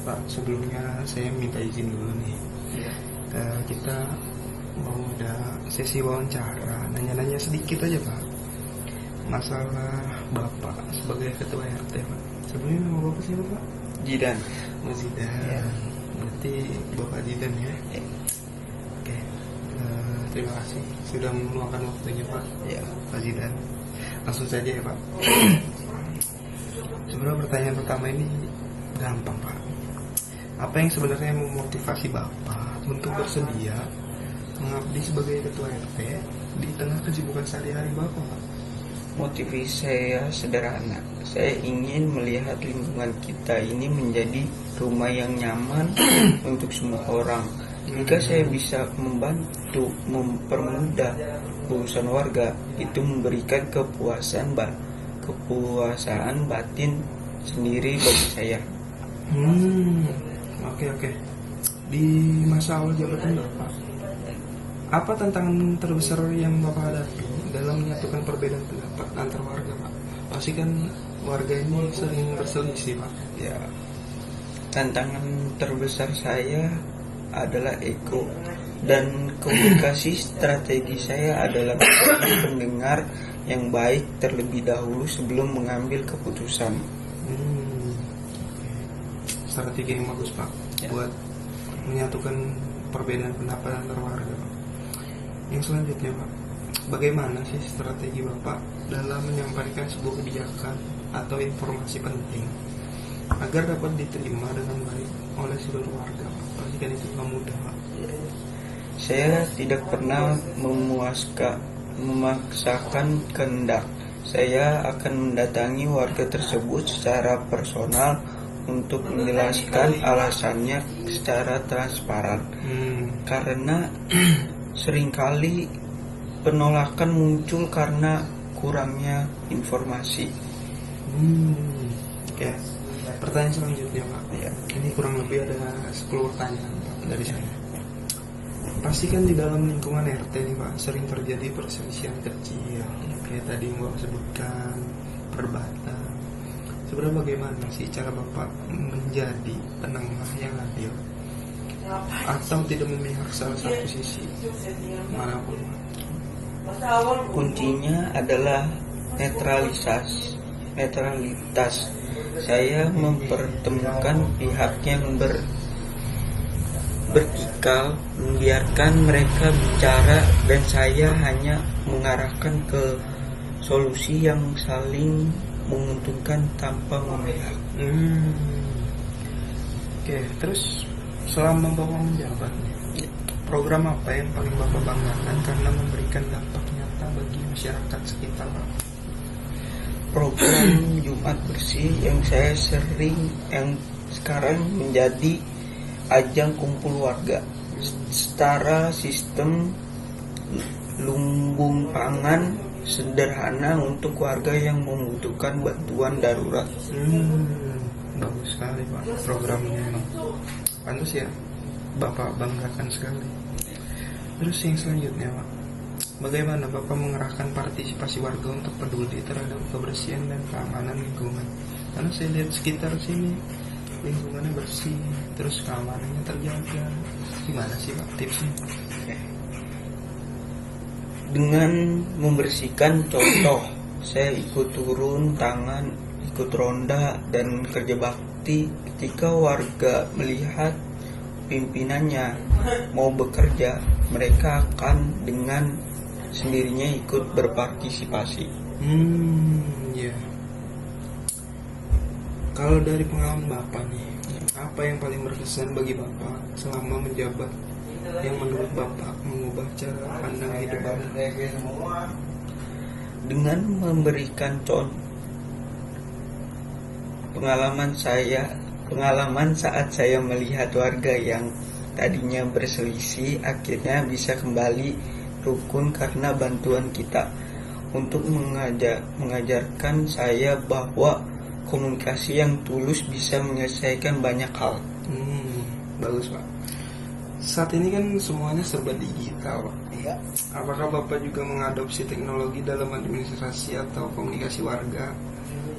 Pak, sebelumnya saya minta izin dulu nih. Iya. Kita mau ada sesi wawancara, nanya-nanya sedikit aja Pak. Masalah Bapak sebagai ketua RT Pak. Sebelumnya nama Bapak siapa Pak? Jidan. Mas Zidan. Ya. Berarti Bapak Zidan ya? Ya. Oke. Terima kasih sudah meluangkan waktunya Pak. Ya. Pak Zidan. Langsung saja ya Pak. Sebenarnya pertanyaan pertama ini gampang Pak. Apa yang sebenarnya memotivasi Bapak untuk bersedia mengabdi sebagai ketua RT di tengah kesibukan sehari-hari Bapak Pak? Motivasi saya sederhana. Saya ingin melihat lingkungan kita ini menjadi rumah yang nyaman untuk semua orang. Jika saya bisa membantu mempermudah urusan warga, itu memberikan kepuasan batin sendiri bagi saya. Oke. Di masa awal jabatan Bapak, apa tantangan terbesar yang Bapak hadapi dalam menyatukan perbedaan pendapat antar warga Pak? Pasti kan warga ini sering berselisih Pak. Ya, tantangan terbesar saya adalah ego dan komunikasi. Strategi saya adalah menjadi pendengar yang baik terlebih dahulu sebelum mengambil keputusan. Strategi yang bagus Pak, Ya. buat menyatukan perbedaan pendapat antar warga Pak. Yang selanjutnya Pak, bagaimana sih strategi Bapak dalam menyampaikan sebuah kebijakan atau informasi penting agar dapat diterima dengan baik oleh seluruh warga Pak? Pastikan itu nggak mudah Pak. Saya tidak pernah memaksakan kehendak. Saya akan mendatangi warga tersebut secara personal untuk menjelaskan alasannya secara transparan. Karena seringkali penolakan muncul karena kurangnya informasi. Oke. Pertanyaan selanjutnya Pak. Ya. Ini kurang lebih ada 10 pertanyaan Pak dari saya. Pastikan di dalam lingkungan RT nih Pak sering terjadi perselisihan kecil, kayak tadi yang Bapak sebutkan, perdebatan. Sebenarnya bagaimana sih cara Bapak menjadi penengah yang adil atau tidak memihak salah satu sisi manapun? Kuncinya adalah netralitas. Saya mempertemukan pihak yang bertikal, membiarkan mereka bicara, dan saya hanya mengarahkan ke solusi yang saling menguntungkan tanpa memihak. Oke, terus selama Bapak menjabat, program apa yang paling Bapak banggakan karena memberikan dampak nyata bagi masyarakat sekitar Pak? Program Jumat Bersih yang sekarang menjadi ajang kumpul warga setara sistem lumbung pangan sederhana untuk warga yang membutuhkan bantuan darurat. Bagus sekali Pak programnya, pantas ya Bapak banggakan sekali. Terus yang selanjutnya Pak, bagaimana Bapak mengerahkan partisipasi warga untuk peduli terhadap kebersihan dan keamanan lingkungan? Karena saya lihat sekitar sini lingkungannya bersih, terus keamanannya terjaga. Gimana sih Pak tipsnya? Dengan membersihkan, contoh saya ikut turun tangan, ikut ronda dan kerja bakti. Ketika warga melihat pimpinannya mau bekerja, mereka akan dengan sendirinya ikut berpartisipasi. Ya. Kalau dari pengalaman Bapak nih, apa yang paling berkesan bagi Bapak selama menjabat yang menurut Bapak mengubah cara pandang hidup Bapak? Dengan memberikan contoh pengalaman saat saya melihat warga yang tadinya berselisih akhirnya bisa kembali rukun karena bantuan kita, untuk mengajarkan saya bahwa komunikasi yang tulus bisa menyelesaikan banyak hal. Bagus Pak. Saat ini kan semuanya serba digital Pak. Iya. Apakah Bapak juga mengadopsi teknologi dalam administrasi atau komunikasi warga?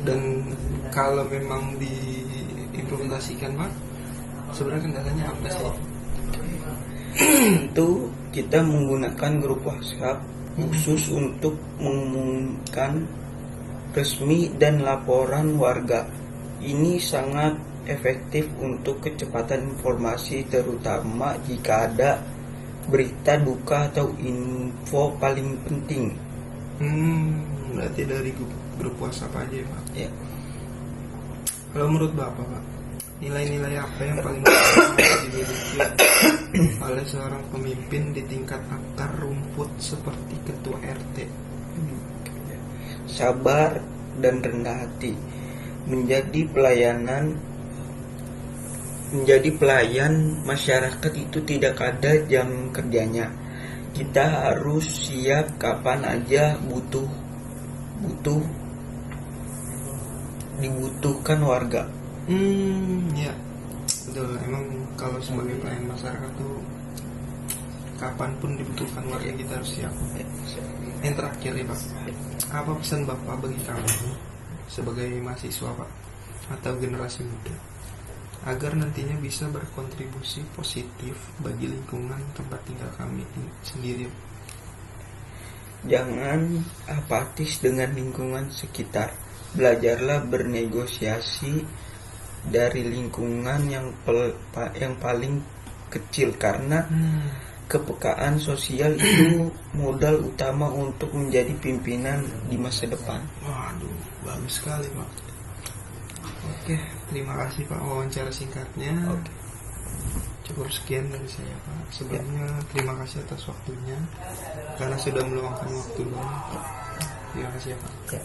Dan kalau memang diimplementasikan Pak, Sebenarnya kendalanya apa sih? Itu kita menggunakan grup WhatsApp khusus untuk mengumumkan resmi dan laporan warga. Ini sangat efektif untuk kecepatan informasi, terutama jika ada berita duka atau info paling penting. Berarti dari grup WhatsApp aja ya Pak? Ya. Kalau menurut Bapak Pak, nilai-nilai apa yang paling dimiliki oleh seorang pemimpin di tingkat akar rumput seperti ketua RT? Sabar dan rendah hati. Menjadi pelayan masyarakat itu tidak ada jam kerjanya. Kita harus siap kapan aja dibutuhkan warga. Ya betul. Emang kalau sebagai pelayan masyarakat tuh kapanpun dibutuhkan warga kita harus siap. Yang terakhir ya Pak, apa pesan Bapak bagi kami sebagai mahasiswa Pak atau generasi muda agar nantinya bisa berkontribusi positif bagi lingkungan tempat tinggal kami sendiri? Jangan apatis dengan lingkungan sekitar. Belajarlah bernegosiasi dari lingkungan yang paling kecil, karena kepekaan sosial itu modal utama untuk menjadi pimpinan di masa depan. Waduh, bagus sekali Pak. Oke, terima kasih Pak wawancara singkatnya. Oke. Cukup sekian dari saya Pak. Sebelumnya terima kasih atas waktunya karena sudah meluangkan waktu luang. Terima kasih ya Pak. Ya.